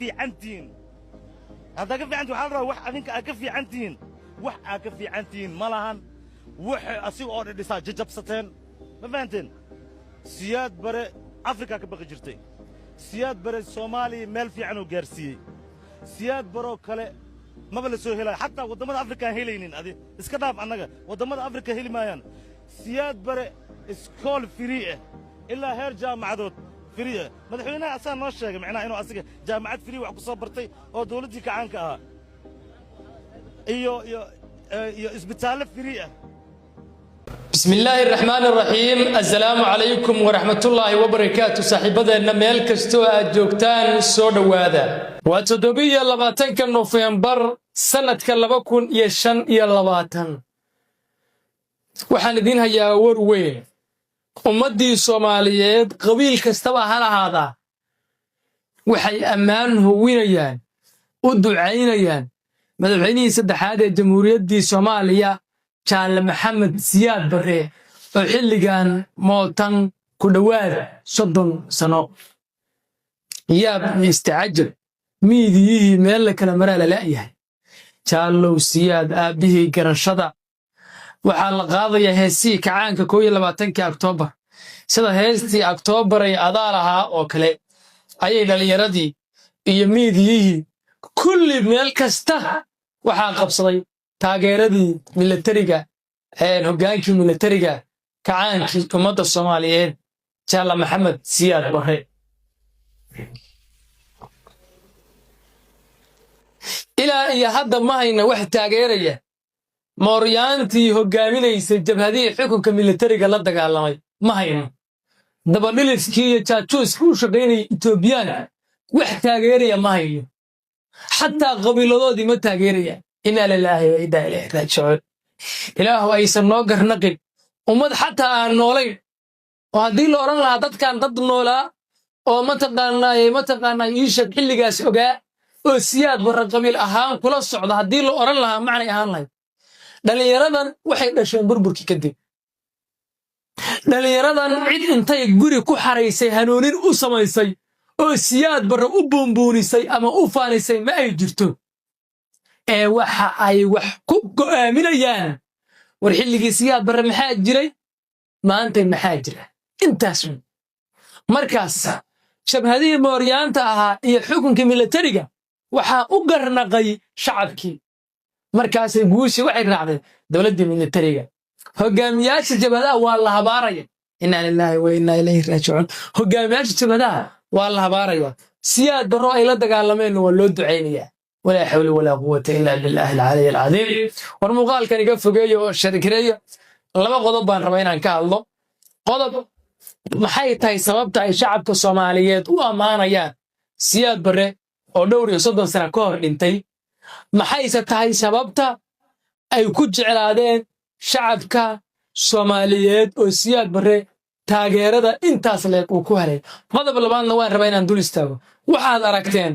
في عنتين هذا كفي عنتين وحال وح أذنك أكفي عنتين وح أكفي عنتين ملهن وح أسيء أورد لسا جبستين ما فهمتين سياد برا أفريقيا كبقى جرتي سياد برا الصومالي مال في عنو جارسي سياد برا كله ما بلسوا هلا حتى وضمن أفريقيا هيلينين هذه إسكتاب عنك وضمن أفريقيا هيلي مايان سياد برا إسكول فريئة إلا هير جامعة فريئة مدحونا أصلا نوشة معنا إنه أصلا جامعة فريئة وعكو صبرتي أو دولتي كعنكها إيو إسبتال فريئة. بسم الله الرحمن الرحيم السلام عليكم ورحمة الله وبركاته صاحبنا ميل كستو جوجتان سو دوادا وتدوبية لباتن كنوفمبر سنة كلبكون يشن يلباتن waxaan idin hayaa war weyn ummadii Soomaaliyeed qabiil kastaba hada waxay ammaan huwinayaan u ducaynayaan madaxweynihii saddexaad ee jamhuuriyaddii Soomaaliya Jaale Maxamed Siyaad Barre oo xilligan mootan ku dhawaad 30 sano yaab istaajir miidiyihii meel kala maraa la yahay Jaalow Siyaad aabihii garashada waxaa la qaadayaa heesii kacaanka 22 Oktoobar sida heestii Oktoobar ay adaal ahaa oo kale ayay dhalinyaradii iyo miidiyihii kulli meel kasta waxaa qabsaday taageeradii militariga hogaankii militariga kacaankii ummadda Soomaaliyeed Jaale Maxamed Siyaad Barre ilaa iyo hadda ma hayna wax taageeraya mooryaantii hogaaminaysay jabhadii xukunka militariga la dagaalamay ma hayno dabadhiliskii iyo jaajuuskii u shaqaynayay Itoobiyaan wax taageeraya ma hayno xataa qabiiladoodii ma taageeraya inna lillahi wa inna ilayhi raaji'uun ilaahu aysan noo garnaqin ummad xataa aan noolayn oo haddii la oran lahaa dadkan dad noolaa oo mataqaanaa iisha xilligaas ogaa oo Siyaad Barre qabiil ahaan kula socda haddii la oran lahaa macnay ahaan lahayd dhalinyaradan waxay dhasheen burburkii kadib dhalinyaradan cid intay guri ku xareysay hanuunin u samaysay oo Siyaad Barre u buunbuunisay ama u faanisay ma ay jirto ee waxa ay wax ku go'aaminayaan war xilligii Siyaad Barre maxaa jiray maanta maxaa jira intaas markaas shabhadii mooryaanta ahaa iyo xukunkii militariga waxa u garnaqay shacabkii markaasay guushi waxay raacdeen dawladda militariga hogaamiyaasha jabhadaha waa la habaaraya inna lillahi wa inna ilayhi raaji'uun hogaamiyaasha jabhadaha waa la habaaraya Siyaad Barre ay la dagaalameen waa loo duceynayaa wala hawla wala quwwata illa billahi al-ali al-azim war muuqaalkan iga fogeeyo oo shirkireeyo laba qodob baan rabaa inaan ka hadlo qodob maxay tahay sababta ay shacabka Soomaaliyeed u amaanayaan Siyaad Barre oo dhowr iyo 30 sano ka hor dhintay maxayse tahay sababta ay ku jeclaadeen shacabka Soomaaliyeed oo Siyaad Barre taageerada intaas leeg uu ku helay qodob labaadna waan rabaa inaan dul istaago waxaad aragteen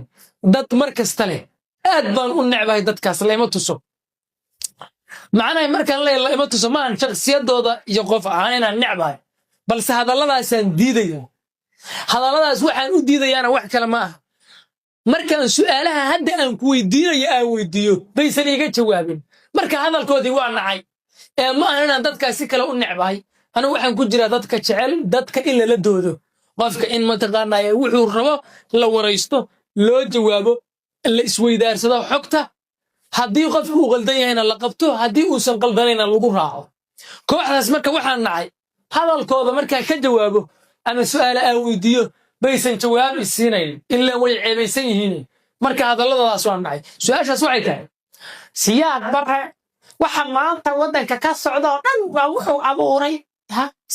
dad markasta leh aad baan u necbahay dadkaas leema tuso macnaheedu markaan leema tuso maan shakhsiyadooda iyo qof aan inaan necbahay balse hadalladaasaan diidayo hadalladaas waxaan u diidayaana wax kale ma aha markaan su'aalaha hadda aan ku weydiinayo aan weydiiyo baysan iga jawaabin marka hadalkoodii waa nacay ee ma aha inaan dadkaasi kale u necbahay anigu waxaan ku jiraa dadka jecel dadka in la doodo qofka in mataqaanaa wuxuu rabo la waraysto loo jawaabo la isweydaarsado xogta haddii qof uu qaldan yahayna la qabto haddii uusan qaldanayna lagu raaco kooxdaas marka waxaan nacay hadalkooda markaa ka jawaabo ama su'aal aan weydiiyo baysan jawaab isiinayn illa way ceebaysan yihiin marka hadalladoodaas waan nacay su'aashaas waxay tahay Siyaad Barre waxa maanta wadanka ka socda oo dhan waa wuxuu abuuray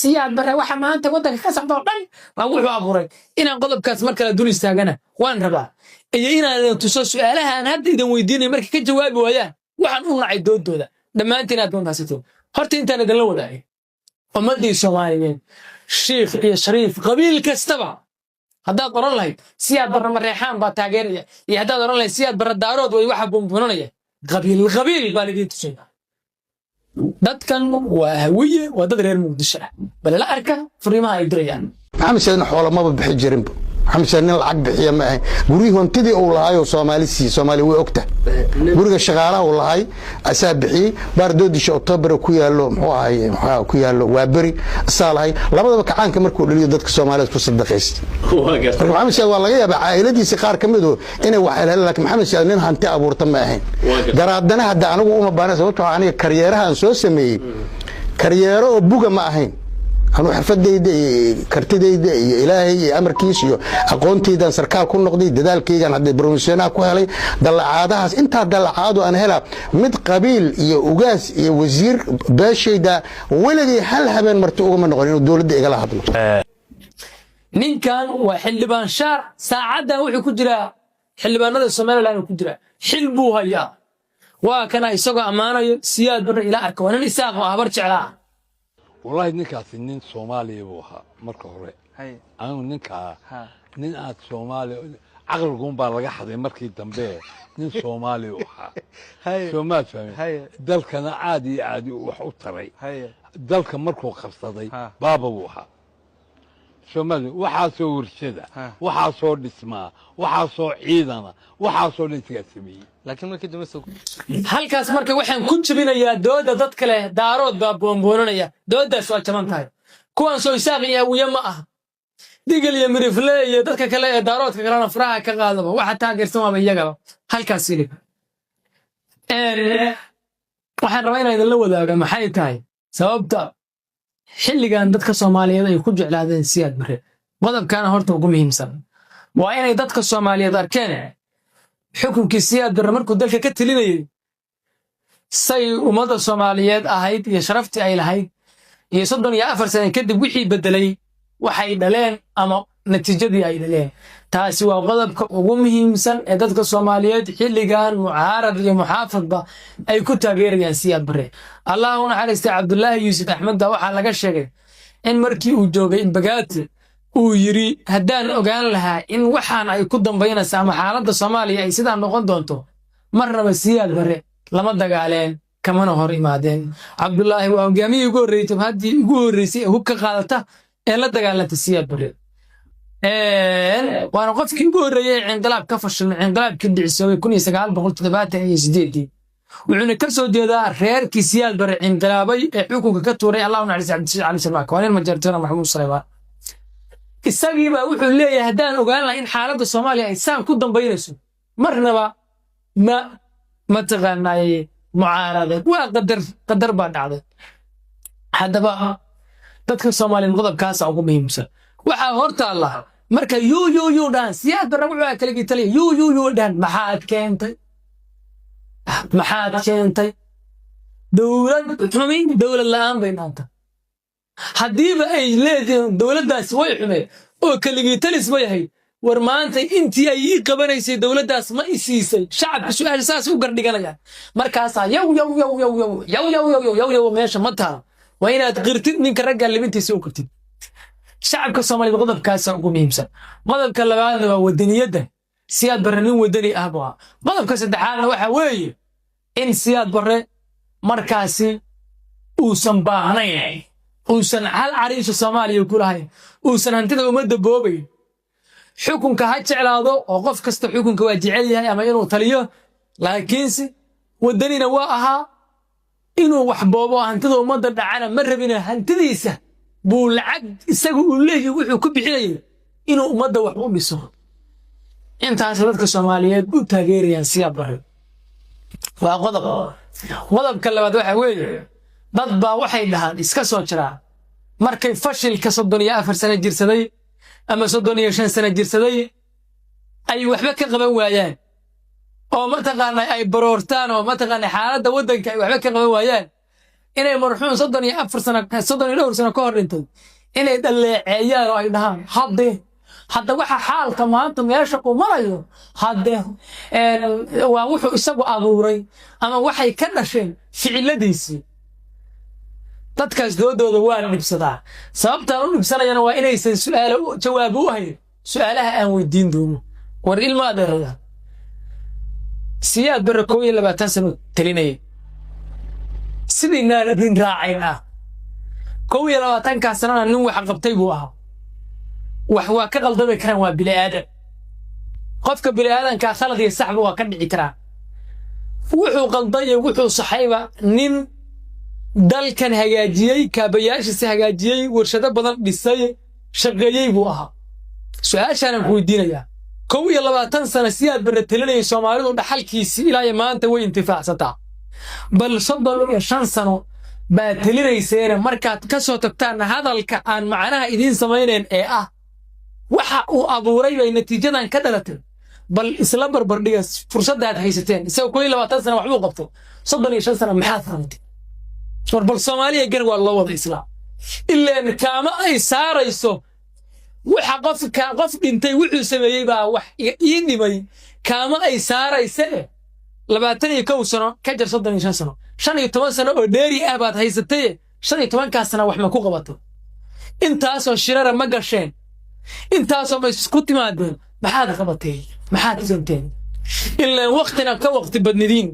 Siyaad Barre waxa maanta wadanka ka socda oo dhan waa wuxuu abuuray inaan qodobkaas marka la dul istaagana waan rabaa iyo inaan tuso su'aalaha aan hadda idin weydiinay marka ka jawaabi waayaan waxaan u nacay doodooda dhammaantiin aad doontaasito horta intaan idin la wadaagay ummadii Soomaaliyeed sheekh iyo shariif qabiil kastaba haddaad oran lahayd Siyaad Barre mareexaan baa taageeraya iyo haddaad oran lahayd Siyaad Barre daarood way waxa buunbuunanaya qabiil baa lidin tusay dadkan waa hawiye waa dad reer Muqdisho bal la arka fariimaha ay dirayaan maxamed sheekh xoolo ma bixi jirin محمد سياد نين العق بحية ما هي قريه هنتدي أولها يو سومالي وقته قريه الشغالة أولها أساب بحي باردودي شو أكتوبر وكويا له محوها كويا له وابري الصالة هاي لابد بكعان كمركو اللي يددك الصومالي تصدق إيست محمد سياد والله يا بعائلتي سقار كمدو إنه واحد لك محمد سياد نين هنتي أبور تماهين قرادنا هدا أنا وأم بانا سوتها عني كاريرها أنسو سمي كاريرو بوجا ما هين أنا حرفدي كرتدي إلهي أمر كيسيو أقونتي دان سركال كل نقدي دال كيجان هذا بروميسيونا كوهلي دل عادها أنت دل عادو أنا هلا مد قبيل يوجاس وزير باشي دا ولدي هل هبن مرتوق من نقولين الدولة دي إقلا هضلو نين كان وحلبان شار ساعدها وحي كجرا حلبان هذا السومالي لانه كجرا حلبوها يا وكان يسوق أمانة سياد بر إلى أركوان الإساق وأبرج على والله نكا سنين صومالي بوها مركو هوري أنا نكا نين آد صومالي عقل قوم بالغا حدي مركي دنبه نين صومالي بوها صومال فهمي دالك أنا عادي وحو تري دالك مركو خبصدي بابا بوها صومالي وحاسو ورشدة وحاسو دسما وحاسو عيدنا وحاسو نتقاسمي لكن ما كده مسوق halkaas marka waxaan ku jabinayaa dooda dad kale daarood baa boonboonanaya doodaas waa jaban tahay kuwan soo isaaqaya wiya ma aha digal iyo mirifle iyo dadka kale ee daaroodka kalena faraha ka qaadaba waxa taageersan waa iyaga halkaas ilib waxaan rabaa inaan idin la wadaago maxay tahay sababta xilligan dadka Soomaaliyeed ay ku jeclaadeen siyaad bare qodobkana horta ugu muhiimsan waa inay dadka Soomaaliyeed arkeen xukunkii siyaad bare markuu dalka ka talinayay say ummadda Soomaaliyeed ahayd iyo sharaftii ay lahayd iyo 34 sano kadib wixii bedelay waxay dhaleen ama natiijadii ay dhaleen taasi waa qodobka ugu muhiimsan ee dadka Soomaaliyeed xilligan mucaarad iyo muxaafadba ay ku taageerayaan siyaad bare Allahu naxariista Cabdullaahi Yuusuf Axmed waxa laga sheegay in markii uu joogay Bagaati uu yiri haddaan ogaan lahaa in waxaan ay ku dambeynayso ama xaaladda Soomaaliya ay sidaan noqon doonto marnaba siyaad bare lama dagaaleen kamana hor imaadeen Cabdullaahi waa hogaamiyay ugu horeeyay haddii ugu horeysay hub ka qaadata ee la dagaalanta siyaad bare waana qofkii ugu horeeyay inqilaab ka fashilmay inqilaabkii dhicisoobay 1978 wuxuuna ka soo jeedaa reerkii siyaad bare inqilaabay ee xukunka ka tuuray Allahu naxariis Cabdi Ali Sharmaak waa nin majartana Maxamuud Suleymaan isagiiba wuxuu leeyahay haddaan ogaan lahaa in xaaladda Soomaaliya ay saan ku dambeynayso marnaba ma taqaanay mucaarad waa qadar baa dhacday haddaba dadka Soomaaliyeed qodobkaas ugu muhiimsan waxa horta Allah marka yu dhan siyaad bare wuxuu kala gitay yu dhan maxaad keentay dawlad la'aan bay dhaanta haddiiba ay leedahay dawladdaas way xumee oo kaligii talis ma yahay war maanta intii ay ii qabanaysay dawladdaas ma isiisay shacabka su'aal saas u gardhiganayaan markaas yow meesha ma taal waa inaad qirtid ninka ragga libintiisa u qirtid shacabka Soomaaliyeed qodobkaas ugu muhiimsan qodobka labaad waa wadaniyadda siyaad bare nin wadani ah baa qodobka saddexaad waxa weeye in siyaad bare markaasi uusan baahnayn uusan hal cariisho Soomaaliya ku lahayn uusan hantida ummadda boobay xukunka ha jeclaado oo qof kasta xukunka waa jecel yahay ama inuu taliyo laakiinse wadanina waa ahaa inuu wax boobo hantida ummadda dhacana ma rabina hantidiisa buu lacag isagu u leeyahay wuxuu ku bixinayay inuu ummadda wax u dhiso intaas dadka Soomaaliyeed u taageerayaan siyaad bare waa qodobka labaad waxa weeye dad baa waxay dhahaan iska soo jiraa markay fashilka 34 sano jirsaday ama 35 sano jirsaday ay waxba ka qaban waayaan oo ma taqaanay ay baroortaan oo ma taqaanay xaaladda wadanka ay waxba ka qaban waayaan inay marxuun 34 sano ka hor dhintay inay dhaleeceeyaan oo ay dhahaan hadda waxa xaalka maanta meesha ku marayo waa wuxuu isagu abuuray ama waxay ka dhasheen ficiladiisii dadkaas doodooda waa dhibsadaa sababtaan u dhibsanayana waa inaysan su'aalo jawaab u hayn su'aalaha aan weydiin doono war ilma adeerada siyaad bare 22 sano talinayay sidii naarin raacayna 22 ka sanana nin wax qabtay buu ahaa وحوا كقلدمي كان وبني آدم قفك بني آدم كخلق يسحب وكان عكرا وحو قلدي وحو صحيبة نين دل كان هجاجي كابياش هجاجي ورشدة بدل بيسي شغالي بوها سؤال شان هو الدين كوي الله تنسى نسيات برتلني سومالي ودحل كيسي إلى ما أنت وين انتفاع ستا بل صدق شان سنة بتلني سير مركات كسو تبتان هذا الكأن معناها إذين سمينين وحق أبو ريبة النتيجة كدلت بل إسلام بربرديس فرصة ده هيستين سو كوي الله تنسى وحبو قبطو صدق شان سنة محاثرة بل صوماليا جروا الله وضع إسلام إلا إن كاما أي سارة يسو وحقف كقف انتي وحو سميي با wax iinimay kaama ay saarayse 22 sano ka jar 35 sano 15 sano oo dheeri ah baad haysatay 15 ka sano wax ma ku qabato intaas oo shirara ma gasheen intaas oo isku timaadeen maxaad qabatay maxaad santeen illa waqtina ka waqti badnidiin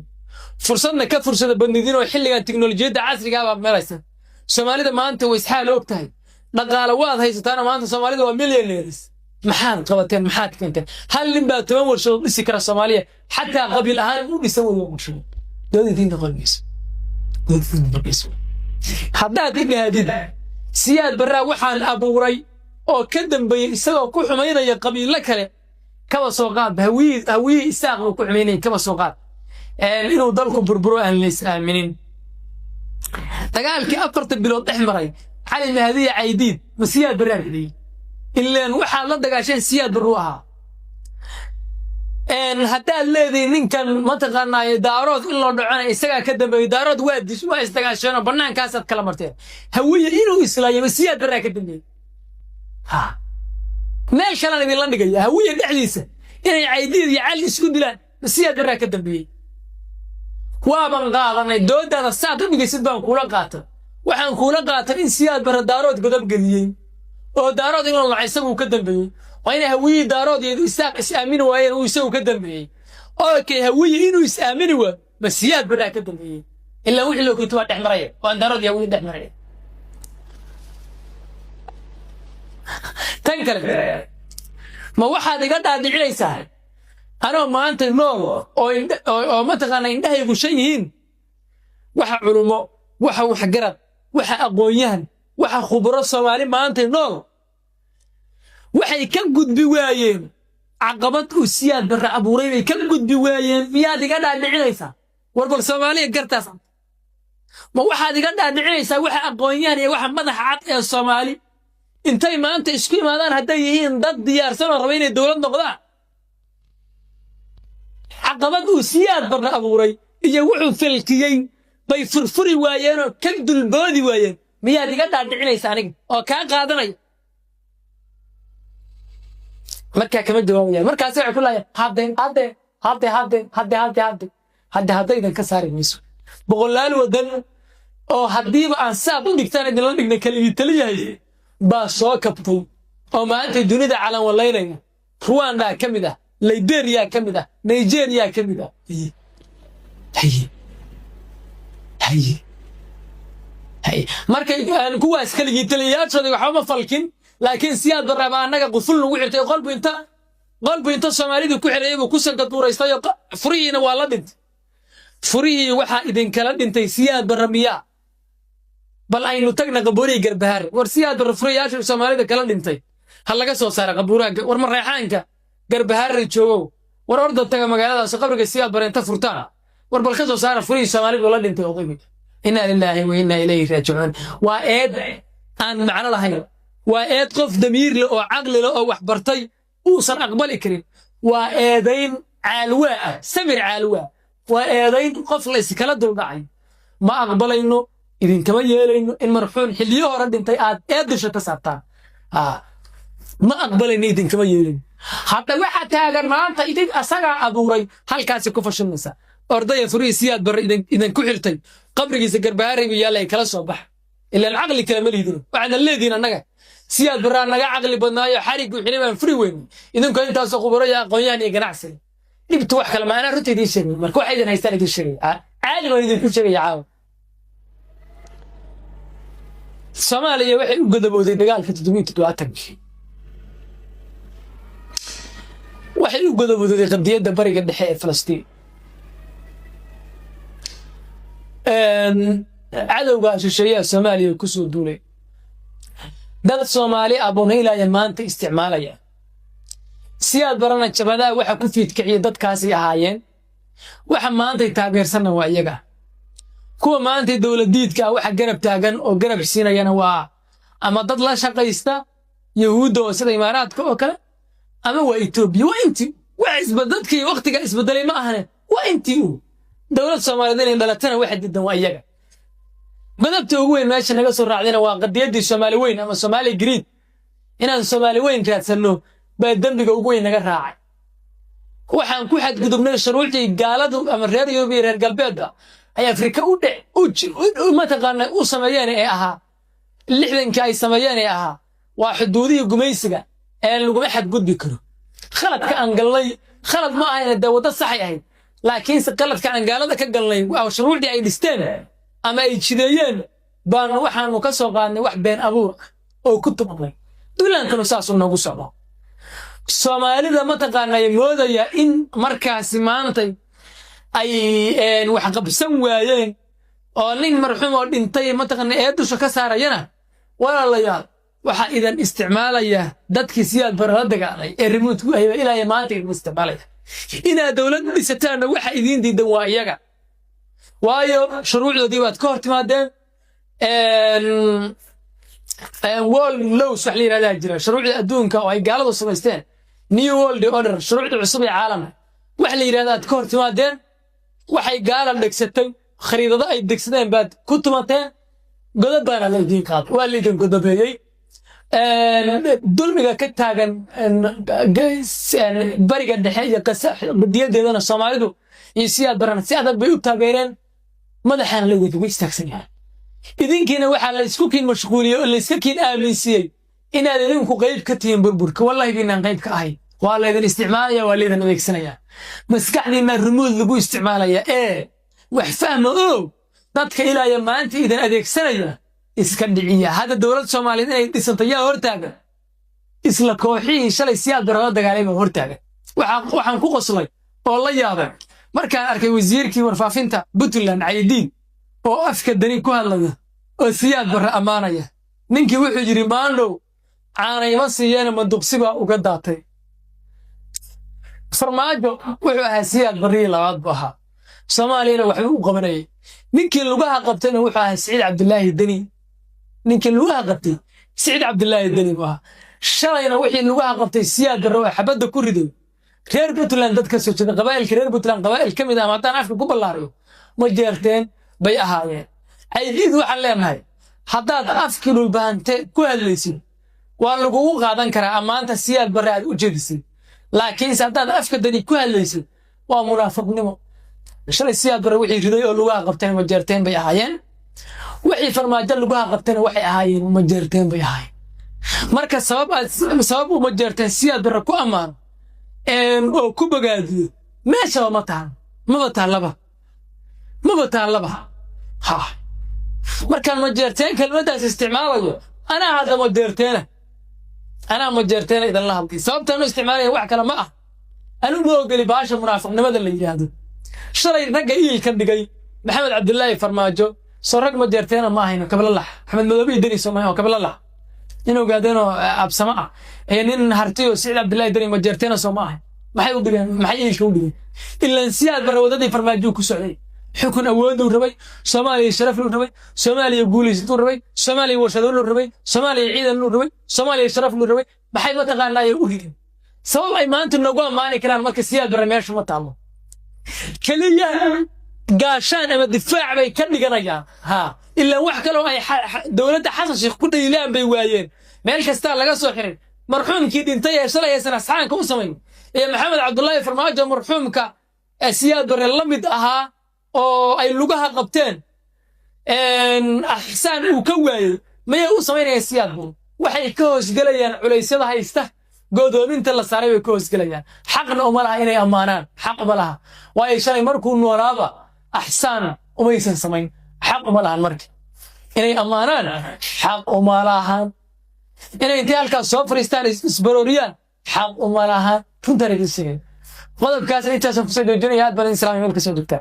fursadna ka fursada badnidiin oo xilligan tiknoolajiyada casriga ah maraysan Soomaalida maanta way isxaal ogtahay dhaqaale waad haysataan maanta Soomaalida waa millionaires maxaad qabateen maxaad keenteen hal nin baa 10 warshadood dhisi kara Soomaaliya xataa qabiil ahaan u dhisan wada warshadood dowladdiinta qalbiis haddaad idhaadid siyaad barraa waxaan abuuray oo ka dambeeyay isagoo ku xumaynaya qabiilo kale kaba soo qaad hawiye isaaq ku xumaynay kaba soo qaad inuu dalku burburo aan la is'aaminin dagaalkii 4 bilood dhexmaray علي مهدي عيديد مسياد برادي إلا وحال لا دغاشين سياد بروها ان حتى الذي نكن متقنا دارود ان لو دعنا اسغا كدبي دارود واديش waa isdagaasheen banaankaas kala marteen hawiye inuu islaayo مسياد برا kadibay ha meesha la idin la dhigay hawiye dhexdiisa inay caydiid iyo cali isku dilaan مسياد برا kadibay waa ban qaadanay doodada saad u dhigaysid baan kula qaatay waxaan kula qaatay in siyaad bara daarood godab galiyay oo daarood inuu la isagu ka dambeeyay wayna hawiye daarood iyo isaaq is-aamin waayeen uu isagu ka dambeeyay oo kay hawiye inuu is-aamin waa ma siyaad bara ka dambeeyay illa wixii loo kutoo dhex maray oo daarood iyo hawiye dhex maray tan kale ma waxaad iga dhaadhicinaysaa anoo maanta nool oo ma taqaanay indhahaygu shan yihiin waxa culumo waxa wax garad waxa aqoonyahan waxa khubaro Soomaali maanta nool waxay ka gudbi waayeen caqabad u siyaad barra abuuray way ka gudbi waayeen miyaad iga dhaadhicinaysaa warbal Soomaaliya gartaas ma waxaad iga dhaadhicinaysaa waxa aqoonyahan iyo waxa madax cad ee Soomaali intay maanta isku imaadaan haday yihiin dad diyaarsan oo rabay inay dawlad noqdaan caqabad u siyaad barra abuuray iyo wuxuu filkiyay bay furfuri waayeen oo ka dulboodi waayeen miyaad iga dhaadhicinaysaa aniga oo ka qaadanay marka kama jawaabaya markaas waxay ku laayeen hadda ka saari mayso boqolaal wadan oo hadiiba aan saab u dhigtaan idin la dhignay kaliya taliyahay baa soo kabtay oo maanta dunida calan walaynaya Rwanda kamida Liberia kamida Nigeria kamida هي markay kuwaas kaliya taliyaashooda waxa ma falkin laakiin siyaad baraba anaga quful lagu xirtay qalbi inta Soomaalidu ku xireeyay ku sanka duureystay furiina waa la dhintay furii waxa idin kala dhintay siyaad baramiya bal aynu tagna qabuuriga garbaar war siyaad barfuriyaasha Soomaalida kala dhintay hal laga soo saara qabuuraha war ma reexaanka garbaar joogo war ordo taga magaaladaas qabriga siyaad bareenta furtaan war bal ka soo saara furii Soomaalidu la dhintay oo qiimi inna lillahi wa inna ilayhi raaji'un wa eed aan macna lahayn wa eed qof damiir leh oo aqli leh oo wax bartay uu san aqbali karin wa eedayn caalwa samir caalwa wa eedayn qof la iskala duldhacay ma aqbalayno idin kama yeelayno in marxuun xiliyo hore dhintay aad eedisho ka saabtaan ma aqbalayno idin kama yeelayno hadda waxa taagan maanta idin asaga abuuray halkaas ku fashanaysa ordaya furii siyaad bar idin ku xirtay qabrigiisa garbaarayba yaalay kala soo bax ila aqli kala ma liidin waxaan leedin anaga siyaad bar naga aqli badnaayo xarig u xilibaan furii weyn idinku intaas khubaro ya aqoonyahan iyo ganacsi dibtu wax kale ma ana runtii idin sheegay marka waxa idin haystaan idin sheegay caadi ma idin ku sheegay caaw Soomaaliya waxay u godobooday dagaalka 77 waxay u godobooday qadiyadda bariga dhexe ee Falastiin cadowga shisheeyaha Soomaaliya ku soo duulay dad Soomaali abonaylaaya maanta isticmaalaya siyaad barana jabada waxa ku fiidkiciye dadkaasi ahaayeen waxa maanta taageersan waa iyaga kuwa maanta dawladiidka waxa garab taagan oo garab siinayana waa ama dad la shaqaysta yahuud oo sida imaaraadka oo kale ama waa Itoobiya waa intii waa isbadalkii waqtiga isbadalay ma ahane waa intii dawlad Soomaaliyeed in dhalatana waxa diidan waa iyaga madabta ugu weyn meesha naga soo raacdina waa qadiyadii Soomaali weyn ama Soomaali Green inaan Soomaali weyn raadsano baa dambiga ugu weyn naga raacay waxaan ku xadgudubnay shuruucii gaaladu ama reer Yurub iyo reer galbeedka ay Afrika ma taqaanay u sameeyeen ee ahaa 60 ay sameeyeen ee ahaa waa xuduudii gumaysiga ee lagu xadgudbi karo khaladka aan galnay khalad ma ahayn dawladda sax ahayd laakiin khaladka aan gaalada ka galnay waa shuruucii ay dhisteen ama ay jideeyeen baan waxaanu ka soo qaadnay wax been abuur oo ku tumay duulaankanu saas uu nagu socdo Soomaalida ma taqaanay moodaya in markaasi maantay ay wax qabsan waayeen oo nin marxuum oo dhintay ma taqaanay ee dusha ka saarayana walaalayaal waxa idan isticmaalaya dadkii siyaad barada dagaalay ee remote ku hayay ilaa maanta isticmaalaya ina dawlad dhisataan waxa idin diidan waa iyaga waayo shuruucdoodii baad ka hortimaadeen world laws wax la yiraahdaa jira shuruucda adduunka oo ay gaaladu samaysteen new world order shuruucda cusub ee caalamka wax la yiraahdaa ka hortimaadeen waxay gaalada degsatay khariidada ay degsadeen baad ku tumateen godob baan la idin qaad waa la idin godobeeyay dulmiga ka taagan bariga dhexe iyo qadiyadeedana Soomaalidu iyo siyaad baran si adag bay u taageereen madaxan la wada istaagsan yahay idinkiina waxa la isku kiin mashquuliyo oo la iska kiin aaminsiiyay inaad idinku qayb ka tihiin burburka wallahi inaan qayb ka ahay waa la idin isticmaalaya waa la idin adeegsanaya maskaxdiina remote lagu isticmaalaya wax fahmo oo dadka ilaahay maanta idin adeegsanaya iska dhiciya hada dawlad Soomaaliyeed ay dhisantay hortaagan isla kooxii shalay siyaad barada dagaalay hortaagan waxaan ku qoslay oo la yaabay markaan arkay wasiirkii warfaafinta Puntland Caydiin oo afka dani ku hadlaya oo siyaad barra amaanaya ninkii wuxuu yiri maandhow aanay ma siiyeen manduqsiba uga daatay farmaajo wuxuu ahaa siyaad barri labaad baha Soomaaliyeed waxa uu qabanayay ninkii lugaha qabtayna wuxuu ahaa Saciid Cabdullaahi Dani ninkii lugaha qabtay Saciid Cabdullaahi Dani baha shalayna wixii lugaha qabtay siyaad barra oo xabada ku riday reer Puntland dadka soo jeeda qabaa'ilka reer Puntland qabaa'il kamid ah maadaan afka ku ballaariyo ma jeerteen bay ahaayeen Caydiin waxaan leenahay haddaad afkii dhulbaante ku hadlaysid waa lagu qaadan karaa amaanta siyaad barra aad u jeedisay laakiin haddaad afka dani ku hadlaysid waa munaafiqnimo shalay siyaad barra wixii riday oo lugaha qabteen ma jeerteen bay ahaayeen wixii farmaajo lugaha qabteen waxay ahaayeen ma jeerteen bay ahaayeen marka sabab uma jeerteen siyaad barra ku amaan oo ku bogaadiyo meesha ma tahan ma bataan laba ha markaan ma jeerteen kelmadaas isticmaalayo ana hada ma jeerteena idan la hadlay sababtaan isticmaalaya wax kale ma ah anu ma ogoli baasha munaafiqnimada la yiraahdo shalay ragga iil ka dhigay Maxamed Cabdullaahi Farmaajo soo rag ma jeerteena ma ahayno kablalah Axmed Madoobe Dani Soomaaliya oo kablalah inuu gaadano absama ah nin hartiyo Saciid Cabdullaahi Dani ma jeerteena Soomaaliya maxay u dhigeen maxay iilka u dhigeen ilaa siyaad barra wadadii Farmaajo ku socday xukun awood uu rabay Soomaaliya sharaf uu rabay Soomaaliya guulaysto uu rabay Soomaaliya warshado uu rabay Soomaaliya ciidan uu rabay Soomaaliya sharaf uu rabay maxay ma taqaanay u dhigeen sabab ay maanta nagu amaani karaan marka siyaad barra meesha ma taalo kaliya gaashaan ama difaac bay ka dhiganayaan ha ilaa wax kale oo ay dawladda Xasan Sheekh ku dhaylaan bay waayeen meel kasta laga soo xiray marxuumkii dhintay ee shalay asxaanka u sameeyay ee Maxamed Cabdullaahi Farmaajo marxuumka siyaad barre la mid ahaa oo ay lugaha qabteen axsaan uu ka waayay mayay u sameynayaan siyaad barre waxay ka hoosgalayaan culeysyada haysta godoominta la saaray way ka hoosgalayaan xaqna uma laha inay amaanaan xaq uma laha waayo shalay markuu noolaaba axsaan umaysan samayn xaq uma lahan markii inay amaanaan xaq uma lahan inay intay halkaas soo fariistaan isbarooriyaan xaq uma lahan runtan idin sheegay qodobkaasna intaasaan kusoo joojinaya aad baan idin salaamay meel kasoo degtaa